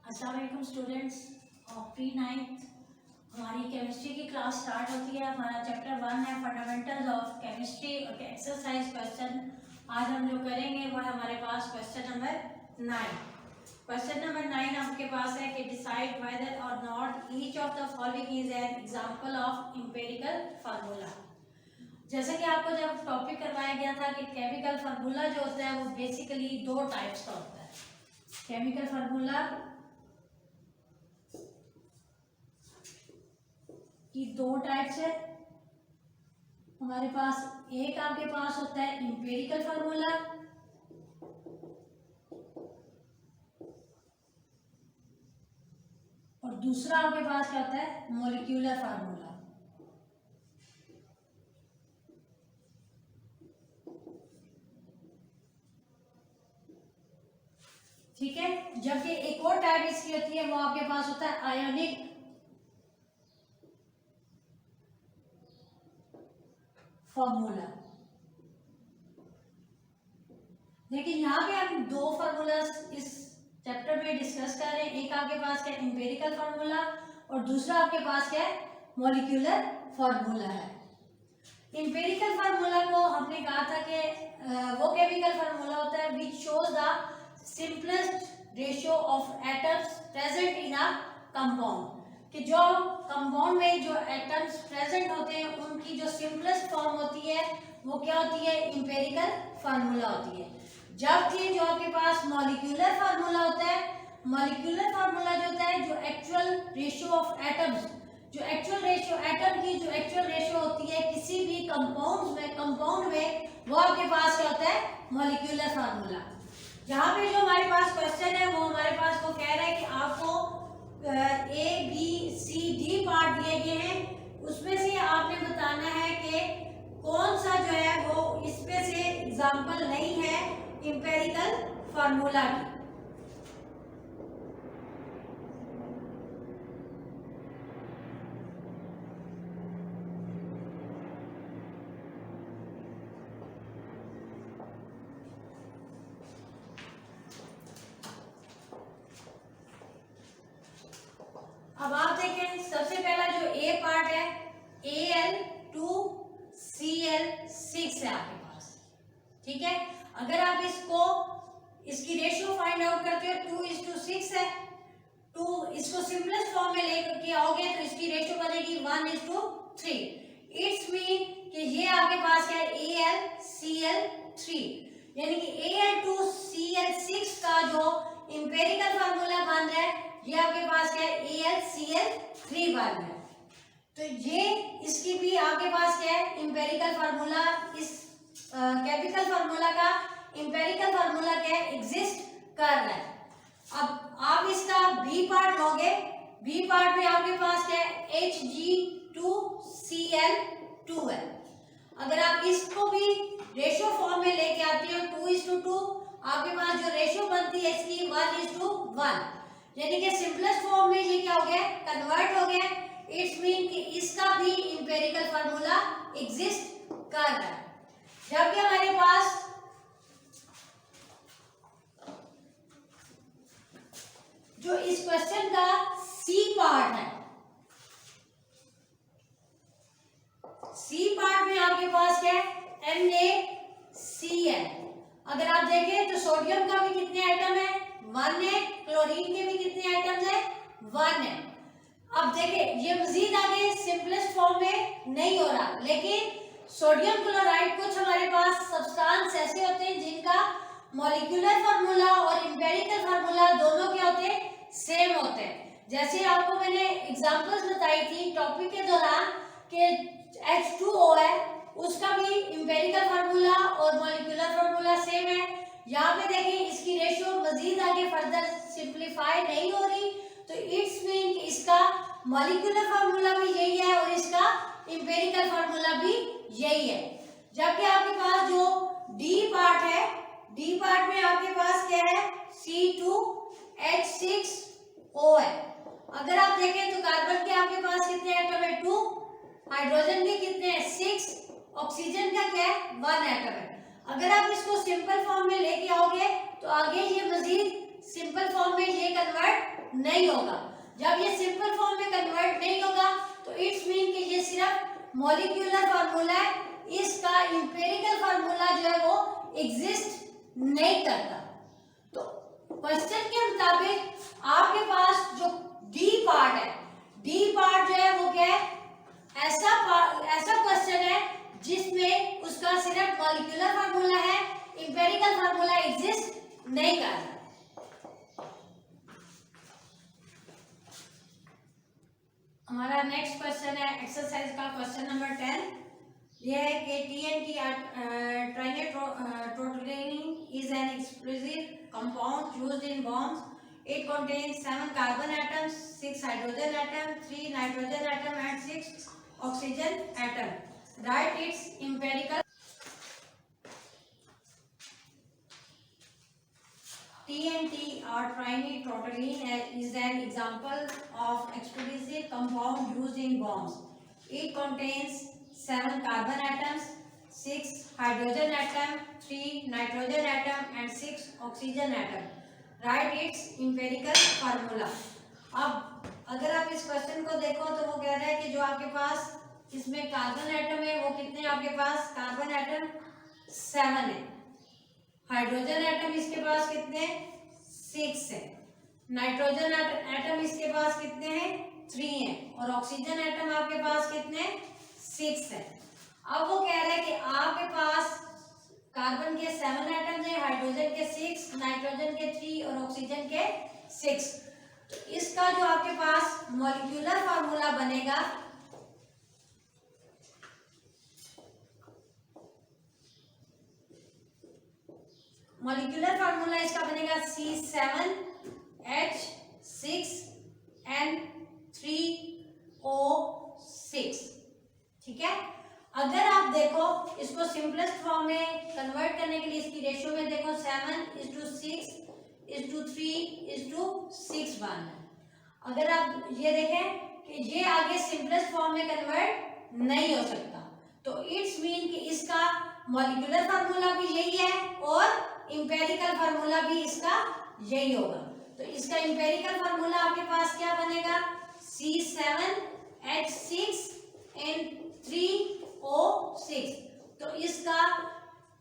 अस्सलाम वालेकुम students of pre ninth. हमारी केमिस्ट्री की क्लास स्टार्ट होती है। हमारा चैप्टर 1 है फंडामेंटल्स ऑफ केमिस्ट्री और एक्सरसाइज क्वेश्चन। आज हम जो करेंगे वो है हमारे पास क्वेश्चन नंबर 9। क्वेश्चन नंबर 9 आपके पास है कि डिसाइड वेदर और not each of the following is an example of empirical formula. जैसे कि आपको जब टॉपिक करवाया गया था कि केमिकल फार्मूला जो होता है वो बेसिकली दो टाइप्स का होता है। केमिकल फार्मूला की दो टाइप्स है हमारे पास। एक आपके पास होता है एम्पिरिकल फार्मूला और दूसरा आपके पास क्या होता है मॉलिक्यूलर फार्मूला। ठीक है, जबकि एक और टाइप इसकी होती है वो आपके पास होता है आयोनिक फार्मूला। देखिए यहाँ पे हम दो फार्मूला इस चैप्टर में डिस्कस कर रहे हैं। एक आपके पास क्या एम्पिरिकल फार्मूला और दूसरा आपके पास क्या मॉलिक्यूलर फार्मूला है। एम्पिरिकल फार्मूला को हमने कहा था कि वो केमिकल फार्मूला होता है which shows the simplest ratio of atoms present in a compound, कि जो कंपाउंड में जो एटम्स प्रेजेंट होते हैं उनकी जो सिंपलेस्ट फॉर्म होती है वो क्या होती है एम्पिरिकल फार्मूला होती है। जबकि जो आपके पास मॉलिक्यूलर फार्मूला होता है, मॉलिक्यूलर फार्मूला जो होता है जो एक्चुअल रेशियो ऑफ एटम्स, जो एक्चुअल रेशियो एटम की जो एक्चुअल रेशियो होती है किसी भी कंपाउंड में वो आपके पास क्या होता है मॉलिक्यूलर फार्मूला। यहाँ पे जो हमारे पास क्वेश्चन है वो हमारे पास वो कह रहा है कि आपको A B C D part दिए गए हैं, उसमें से आपने बताना है कि कौन सा जो है वो इसमें से एग्जाम्पल नहीं है एम्पिरिकल फार्मूला की। अब आप देखें सबसे पहला जो ए पार्ट है Al2Cl6 है आपके पास। ठीक है, अगर आप इसकी रेशियो फाइंड आउट करते हो 2:6 है, 2 इसको सिंपलेस्ट फॉर्म में लेकर के आओगे तो इसकी रेशियो बनेगी 1:3। इट्स मीन कि ये आपके पास क्या है AlCl3, यानी कि Al2Cl6 का जो एम्पिरिकल फार्मूला बन रहा है ये आपके पास क्या है AlCl3 बन रहा है। तो ये इसकी भी आपके पास क्या है एम्पिरिकल फार्मूला, इस केमिकल फार्मूला का एम्पिरिकल फार्मूला क्या है एग्जिस्ट कर रहा है। अब आप इसका बी पार्ट लोगे, बी पार्ट में आपके पास क्या है Hg2Cl2 है। अगर आप इसको भी रेशियो फॉर्म में लेके आते हो 2:2, आपके पास जो रेशियो बनती है इसकी 1:1, यानी कि सिंपलेस्ट फॉर्म में ये क्या हो गया कन्वर्ट हो गया। इट्स मीन कि इसका भी एम्पिरिकल फार्मूला एग्जिस्ट कर रहा है। जबकि हमारे पास जो इस क्वेश्चन का सी पार्ट है, सी पार्ट में आपके पास क्या है NaCl। अगर आप देखें तो सोडियम का भी कितने आइटम है 1 है, क्लोरीन के भी कितने आइटम्स है 1 है। अब देखें ये मजीद आगे सिंपलेस्ट फॉर्म में नहीं हो रहा, लेकिन सोडियम क्लोराइड कुछ हमारे पास सब्सटेंस ऐसे होते हैं जिनका मॉलिक्यूलर फार्मूला और एम्पिरिकल फार्मूला दोनों क्या होते हैं सेम होते हैं। जैसे आपको मैंने एग्जांपल्स बताई थी टॉपिक के दौरान कि H2O है, उसका भी एम्पिरिकल फार्मूला और मॉलिक्यूलर फार्मूला सेम है। यहाँ पे देखिए इसकी रेशियो मजीद आगे फर्दर सिंप्लीफाई नहीं हो रही, तो इट्स मीन कि इसका मॉलिक्यूलर फार्मूला भी यही है और इसका एम्पिरिकल फार्मूला भी यही है। जबकि आपके पास जो डी पार्ट है, डी पार्ट में आपके पास क्या है C2H6O है। अगर आप देखें तो कार्बन के आपके पास कितने एटम है 2, हाइड्रोजन के कितने हैं 6, ऑक्सीजन का क्या है 1 एटम है। अगर आप इसको सिंपल फॉर्म में लेके आओगे तो आगे ये मजीद सिंपल फॉर्म में ये कन्वर्ट नहीं होगा। जब ये सिंपल फॉर्म में कन्वर्ट नहीं होगा तो इट्स मीन कि ये सिर्फ मॉलिक्यूलर फार्मूला है, इसका इंपेरिकल फार्मूला जो है वो एग्जिस्ट नहीं करता। तो क्वेश्चन के मुताबिक आपके पास जो डी पार्ट है, डी पार्ट जो है वो क्या है, ऐसा क्वेश्चन है जिसमें उसका सिर्फ मॉलिक्यूलर फार्मूला है, इंपेरिकल फार्मूला एग्जिस्ट नहीं करता। हमारा नेक्स्ट क्वेश्चन है एक्सरसाइज का क्वेश्चन नंबर 10। यह है कि TNT ट्राइनिट्रोटोलुएन is an explosive compound used in bombs. It contains 7 carbon atoms, 6 hydrogen atoms, 3 nitrogen atoms and 6 oxygen atoms. Write its empirical. TNT or trinitrotoluene is an example of explosive compound used in bombs. It contains 7 carbon atoms, 6 hydrogen atom, 3 nitrogen atom and 6 oxygen atom. Write its empirical formula. अब अगर आप इस question को देखो तो वो कह रहा है कि जो आपके पास इसमें कार्बन एटम है वो कितने, आपके पास कार्बन एटम 7 है, हाइड्रोजन एटम इसके पास कितने 6 है, नाइट्रोजन एटम इसके पास कितने हैं 3 है और ऑक्सीजन एटम आपके पास कितने 6 है। अब वो कह रहा है कि आपके पास कार्बन के 7 एटम्स हैं, हाइड्रोजन के 6, नाइट्रोजन के 3 और ऑक्सीजन के 6। तो इसका जो आपके पास मॉलिक्यूलर फार्मूला बनेगा इसका बनेगा C7H6N3O6। ठीक है। अगर आप देखो इसको सिंपलेस्ट फॉर्म में कन्वर्ट करने के लिए इसकी रेशियो में देखो 7:6:3:6 बन है। अगर आप ये देखें कि ये आगे सिंपलेस्ट फॉर्म में कन्वर्ट नहीं हो सकता, तो इट्स मीन कि इसका मॉलिक्यूलर फार्मूला भी यही है और इंपेरिकल फार्मूला भी इसका यही होगा। तो इसका इंपेरिकल फार्मूला आपके पास क्या बनेगा C7H6N3O6। तो इसका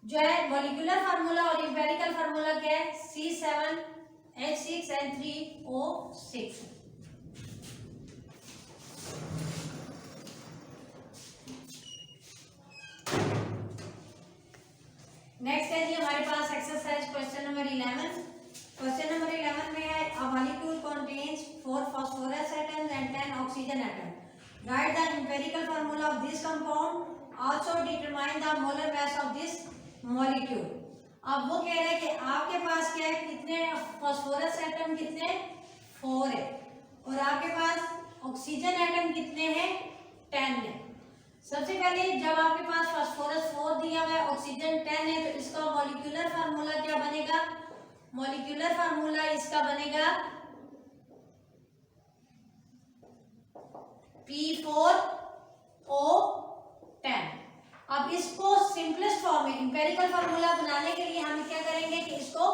जो है मॉलिक्यूलर फार्मूला और इंपेरिकल फार्मूला क्या है C7H6N3O6। नेक्स्ट है जी हमारे पास exercise question number 11। Question number 11 में है a molecule contains 4 phosphorus atoms and 10 oxygen atoms. Write the empirical formula of this compound. Also determine the molar mass of this molecule. अब वो कह रहे हैं कि आपके पास क्या है, कितने फास्फोरस एटम कितने 4 है और आपके पास ऑक्सीजन एटम कितने हैं 10 है। सबसे पहले जब आपके पास फास्फोरस 4 दिया हुआ है, ऑक्सीजन 10 है, तो इसका मॉलिक्यूलर फार्मूला क्या बनेगा, मॉलिक्यूलर फार्मूला इसका बनेगा P4O10। अब इसको सिंपलेस्ट फॉर्म में इंपेरिकल फार्मूला बनाने के लिए हम क्या करेंगे कि इसको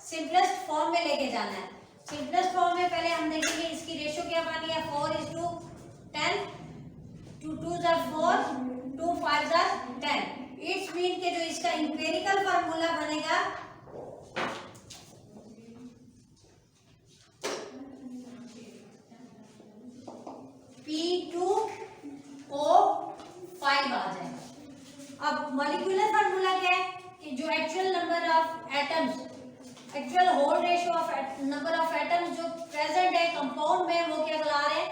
सिंपलेस्ट फॉर्म में लेके जाना है। सिंपलेस्ट फॉर्म में पहले हम देखेंगे इसकी रेशियो क्या बनी है 4:10, 2 2s are 4, 2 5s are 10। It's mean के जो इसका इंपेरिकल फार्मूला बनेगा P2O5 आ जाएगा। अब मॉलिक्यूलर फार्मूला क्या है कि जो actual number of atoms, actual whole ratio of number of atoms जो प्रेजेंट है कंपाउंड में वो क्या बुला रहे हैं,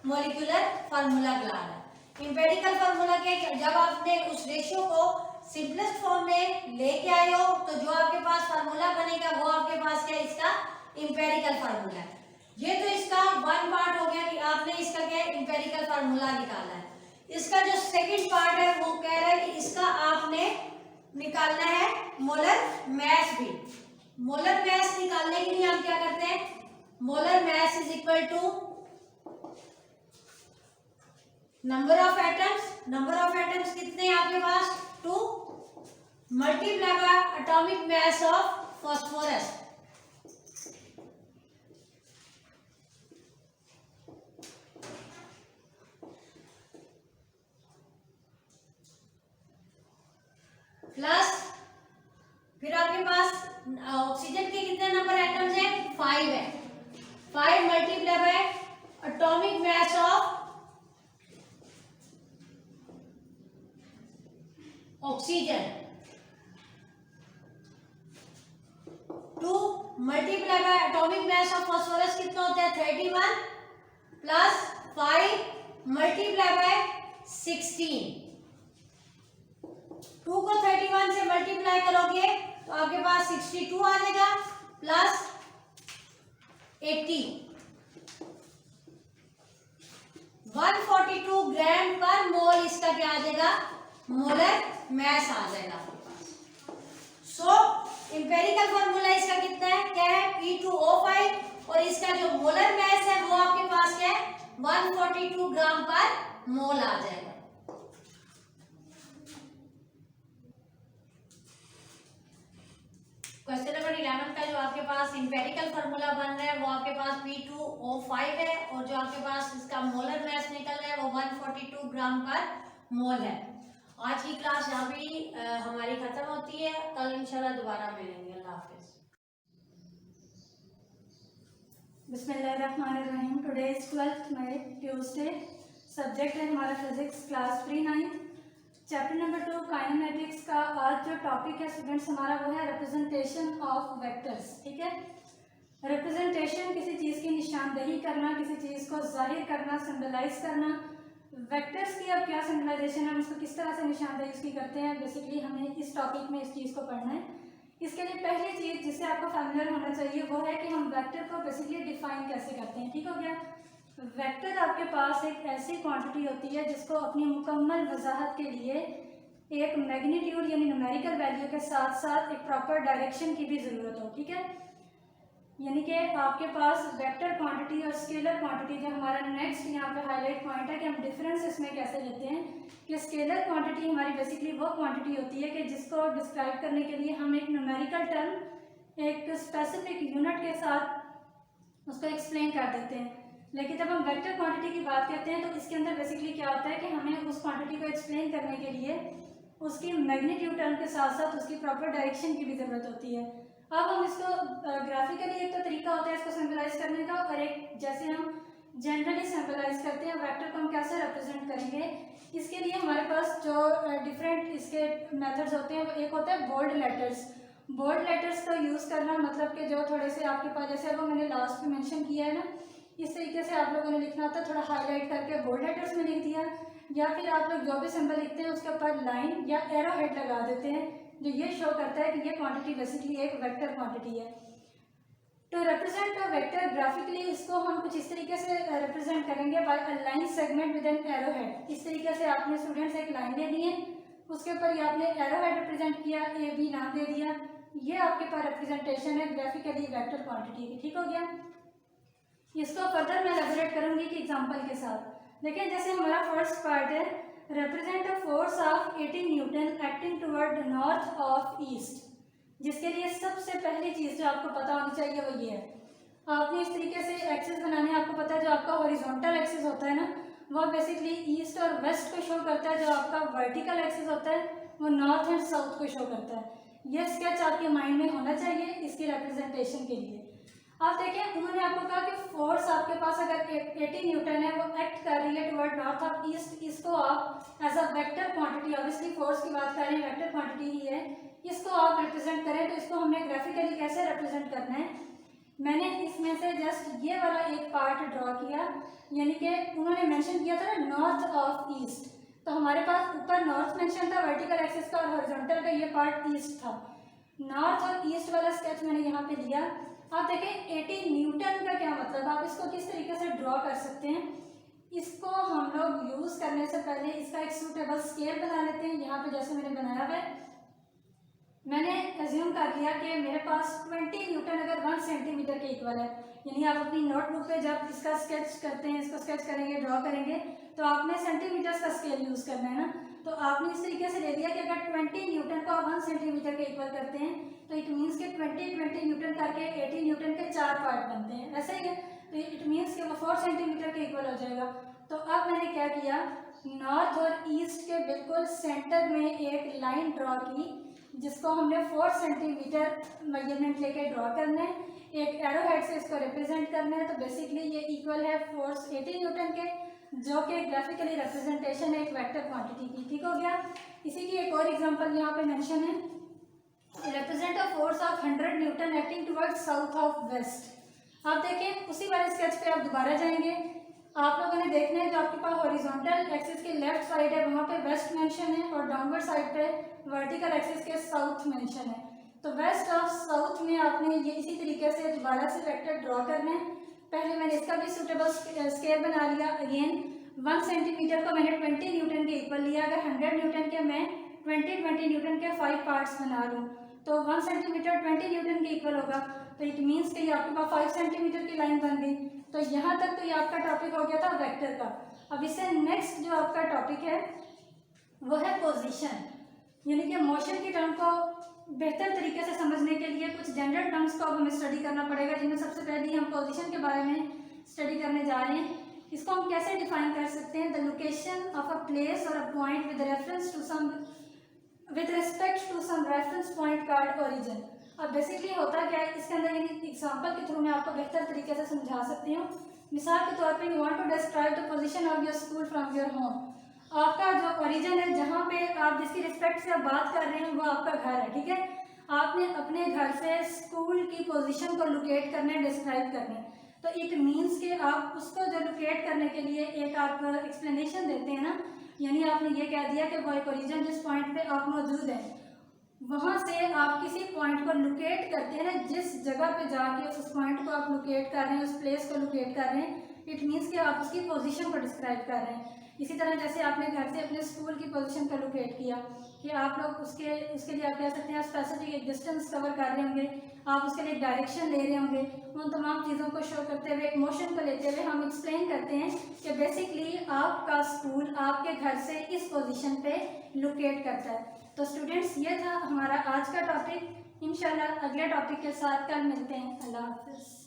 मॉलिक्यूलर फार्मूला बुला रहे हैं। इंपेरिकल फार्मूला क्या है कि जब आपने उस रेशियो को सिंपलेस्ट फॉर्म में लेके आए हो तो जो आपके पास फार्मूला बनेगा वो आपके पास क्या है, इसका इंपेरिकल फार्मूला है। ये तो इसका वन पार्ट हो गया कि आपने इसका क्या है इंपेरिकल फार्मूला निकाला है। इसका जो सेकंड पार्ट है वो कह रहा है कि इसका आपने निकालना है मोलर मैस भी। मोलर मैस निकालने के लिए हम क्या करते हैं, molar mass is equal to number of atoms. Number of atoms कितने हैं आपके पास 2 multiply by atomic mass of phosphorus. Plus फिर आपके पास ऑक्सीजन के कितने नंबर एटम्स हैं? 5 है। 5 multiply by atomic mass of oxygen, 2 multiply by atomic mass of phosphorus कितना होता है? 31 प्लस 5 मल्टीप्लाई बाय 16। 2 को 31 से मल्टीप्लाई करोगे तो आपके पास 62 आ जाएगा प्लस 80, 142 ग्राम पर मोल इसका क्या आ जाएगा? मोलर मास आ जाएगा आपके पास। सो इंपेरिकल फॉर्मूला इसका कितना है? क्या है? P2O5 और इसका जो मोलर मास है वो आपके पास क्या है? 142 ग्राम पर मोल आ जाएगा। क्वेश्चन नंबर 11 का जो आपके पास इंपेरिकल फार्मूला बन रहा है वो आपके पास P2O5 है और जो आपके पास इसका मोलर मास निकल रहा है वो 142 ग्राम पर मोल है। आज की क्लास यहाँ पे हमारी खत्म होती है, कल इंशाल्लाह दोबारा मिलेंगे। अल्लाह हाफिज। बिस्मिल्लाहिर्रहमानिर्रहीम। Today is 12th May, Tuesday. Subject है हमारा physics, class 3-9, chapter number 2 kinematics का। आज जो टॉपिक है स्टूडेंट्स हमारा वो है रिप्रेजेंटेशन ऑफ वेक्टर्स। ठीक है, रिप्रेजेंटेशन किसी चीज़ की निशानदेही करना, किसी चीज़ को जाहिर करना, सिंबलाइज करना। वेक्टर्स की अब क्या सिंबलाइजेशन है, हम उसको किस तरह से निशानदेही उसकी करते हैं, बेसिकली हमें इस टॉपिक में इस चीज़ को पढ़ना है। इसके लिए पहली चीज़ जिससे आपको फैमिलियर होना चाहिए वो है कि हम वेक्टर को बेसिकली डिफाइन कैसे करते हैं। ठीक हो गया। वेक्टर आपके पास एक ऐसी क्वांटिटी होती है जिसको अपनी मुकम्मल वजाहत के लिए एक मैग्नीट्यूड यानी न्यूमेरिकल वैल्यू के साथ साथ एक प्रॉपर डायरेक्शन की भी ज़रूरत हो। ठीक है, यानी कि आपके पास वेक्टर क्वांटिटी और स्केलर क्वांटिटी जो हमारा नेक्स्ट यहाँ पे हाईलाइट पॉइंट है कि हम डिफरेंस इसमें कैसे लेते हैं कि स्केलर क्वांटिटी हमारी बेसिकली वो क्वांटिटी होती है कि जिसको डिस्क्राइब करने के लिए हम एक न्यूमेरिकल टर्म एक स्पेसिफिक यूनिट के साथ उसको एक्सप्लेन कर देते हैं। लेकिन जब हम वेक्टर क्वांटिटी की बात करते हैं तो इसके अंदर बेसिकली क्या होता है कि हमें उस क्वांटिटी को एक्सप्लेन करने के लिए उसकी मैग्नीट्यूड टर्म के साथ साथ उसकी प्रॉपर डायरेक्शन की भी ज़रूरत होती है। अब हम इसको ग्राफिकली एक तो तरीका होता है इसको सिंबलाइज करने का, और एक जैसे हम जनरली सिंबलाइज करते हैं वेक्टर को हम कैसे रिप्रेजेंट करेंगे, इसके लिए हमारे पास जो डिफरेंट इसके मेथड्स होते हैं, एक होता है बोल्ड लेटर्स। बोल्ड लेटर्स का यूज़ करना मतलब कि जो थोड़े से आपके पास, जैसे वो मैंने लास्ट में मेंशन किया है ना, इस तरीके से आप लोगों ने लिखना होता है, थोड़ा हाईलाइट करके बोल्ड लेटर्स में लिख दिया, या फिर आप लोग जो भी सिंबल लिखते हैं उसके ऊपर लाइन या एरो हेड लगा देते हैं जो ये शो करता है कि ये क्वांटिटी बेसिकली एक वेक्टर क्वांटिटी है। तो रिप्रेजेंट अ वेक्टर ग्राफिकली इसको हम कुछ इस तरीके से रिप्रेजेंट करेंगे by a line segment with an arrow head. इस तरीके से आपने स्टूडेंट्स एक लाइन ले ली है, उसके ऊपर ये आपने एरो हेड रिप्रेजेंट किया, ए बी नाम दे दिया, ये आपके पास रिप्रेजेंटेशन है ग्राफिकली वेक्टर क्वांटिटी की। ठीक हो गया। इसको फर्दर मैं एलैबोरेट करूंगी कि एग्जांपल के साथ। देखिए जैसे हमारा फर्स्ट पार्ट है represent a force of 18 Newton acting toward the north of east, जिसके लिए सबसे पहली चीज़ जो आपको पता होनी चाहिए वो ये है। आपने इस तरीके से एक्सिस बनाने, आपको पता है जो आपका हॉरिजॉन्टल एक्सिस होता है ना वो बेसिकली ईस्ट और वेस्ट को शो करता है, जो आपका वर्टिकल एक्सिस होता है वो नॉर्थ एंड साउथ को शो करता है। ये स्केच आपके माइंड में होना चाहिए इसकी रिप्रेजेंटेशन के लिए। आप देखें उन्होंने आपको कहा कि फोर्स आपके पास अगर 18 न्यूटन है वो एक्ट कर रही है टुवर्ड नॉर्थ ऑफ ईस्ट, इसको आप as a vector quantity, obviously force की बात कर रहे हैं वेक्टर क्वांटिटी ही है, इसको आप रिप्रेजेंट करें तो इसको हमने ग्राफिकली कैसे रिप्रेजेंट करना है। मैंने इसमें से जस्ट ये वाला एक पार्ट ड्रॉ किया, यानी कि उन्होंने मेंशन किया था ना नॉर्थ ऑफ ईस्ट, तो हमारे पास ऊपर नॉर्थ मेंशन था वर्टिकल एक्सिस का और हॉरिजॉन्टल का ये पार्ट ईस्ट था। नॉर्थ और ईस्ट वाला स्केच मैंने यहाँ पे लिया। आप देखें 18 न्यूटन का क्या मतलब, आप इसको किस तरीके से ड्रॉ कर सकते हैं। इसको हम लोग यूज़ करने से पहले इसका एक सूटेबल स्केल बना लेते हैं। यहाँ पे जैसे मैंने बनाया हुआ है, मैंने एज्यूम कर लिया कि मेरे पास 20 न्यूटन अगर 1 सेंटीमीटर के इक्वल है, यानी आप अपनी नोटबुक पे जब इसका स्केच करते हैं, इसको स्केच करेंगे, ड्रॉ करेंगे, तो आपने सेंटीमीटर्स का स्केल यूज़ करना है ना, तो आपने इस तरीके से ले लिया कि अगर 20 न्यूटन को आप 1 सेंटीमीटर के इक्वल करते हैं तो इट मीन्स कि 20 न्यूटन करके 80 न्यूटन के 4 पार्ट बनते हैं, ऐसा ही है, तो इट मीन्स कि वो 4 सेंटीमीटर के इक्वल हो जाएगा। तो अब मैंने क्या किया, नॉर्थ और ईस्ट के बिल्कुल बिल्कुल सेंटर में एक लाइन ड्रॉ की जिसको हमने 4 सेंटीमीटर मेजरमेंट लेके ड्रॉ करना है, एक एरो हेड से इसको रिप्रेजेंट करना है। तो बेसिकली ये इक्वल है फोर्स 80 न्यूटन के, जो कि ग्राफिकली रिप्रेजेंटेशन है एक वेक्टर क्वांटिटी की। ठीक हो गया। इसी की एक और एग्जांपल यहाँ पे मेंशन है, represent a force of 100 newton acting towards south of west. आप देखें उसी वाले स्केच पे आप दोबारा जाएंगे, आप लोगों ने देखना है जो आपके पास हॉरिजॉन्टल एक्सिस की लेफ्ट साइड है वहाँ पे वेस्ट मेंशन है और डाउनवर्ड साइड पे वर्टिकल एक्सिस के साउथ मेंशन है। तो वेस्ट ऑफ साउथ में आपने ये इसी तरीके से दोबारा से वेक्टर ड्रॉ करना है। पहले मैंने इसका भी सूटेबल स्केयर बना लिया। अगेन 1 सेंटीमीटर को मैंने 20 न्यूटन के इक्वल लिया। अगर 100 न्यूटन के मैं 20 न्यूटन के 5 पार्ट्स बना लूँ तो 1 सेंटीमीटर 20 न्यूटन के इक्वल होगा। तो इट मीन्स कि ये आपके पास 5 सेंटीमीटर की लाइन बन गई। तो यहाँ तक तो ये आपका टॉपिक हो गया था वेक्टर का। अब इससे नेक्स्ट जो आपका टॉपिक है वो है पोजीशन, यानी कि मोशन की टर्म को बेहतर तरीके से समझने के लिए कुछ जनरल टर्म्स को अब हमें स्टडी करना पड़ेगा, जिनमें सबसे पहले हम पोजीशन के बारे में स्टडी करने जा रहे हैं। इसको हम कैसे डिफाइन कर सकते हैं, the location of a place और a point with respect to some reference point called origin. अब बेसिकली होता क्या है, इसके अंदर एग्जांपल के थ्रू मैं आपको बेहतर तरीके से समझा सकती हूँ। मिसाल के तौर पे you want to describe the position of your school from your home. आपका जो ओरिजिन है, जहाँ पे आप जिसकी रिस्पेक्ट से आप बात कर रहे हैं वो आपका घर है, ठीक है। आपने अपने घर से स्कूल की पोजीशन को लोकेट करना है, डिस्क्राइब करना है। तो इट मीन्स कि आप उसको जो लोकेट करने के लिए एक आप एक्सप्लेनेशन देते हैं ना, यानी आपने ये कह दिया कि वो एक ओरिजिन जिस पॉइंट पे आप मौजूद हैं वहाँ से आप किसी पॉइंट को लोकेट करते हैं ना, जिस जगह पे जाके उस पॉइंट को आप लोकेट कर रहे हैं, उस प्लेस को लोकेट कर रहे हैं, इट मीन्स कि आप उसकी पोजीशन को डिस्क्राइब कर रहे हैं। इसी तरह जैसे आपने घर से अपने स्कूल की पोजीशन को लोकेट किया कि आप लोग उसके लिए आप कह सकते हैं स्पेसिफिक एक डिस्टेंस कवर कर रहे होंगे, आप उसके लिए डायरेक्शन ले रहे होंगे। उन तमाम चीज़ों को शो करते हुए, एक मोशन को लेते हुए हम एक्सप्लेन करते हैं कि बेसिकली आपका स्कूल आपके घर से इस पोजीशन पे लोकेट करता है। तो स्टूडेंट्स, ये था हमारा आज का टॉपिक। इंशाल्लाह अगले टॉपिक के साथ कल मिलते हैं। अल्लाह हाफिज़।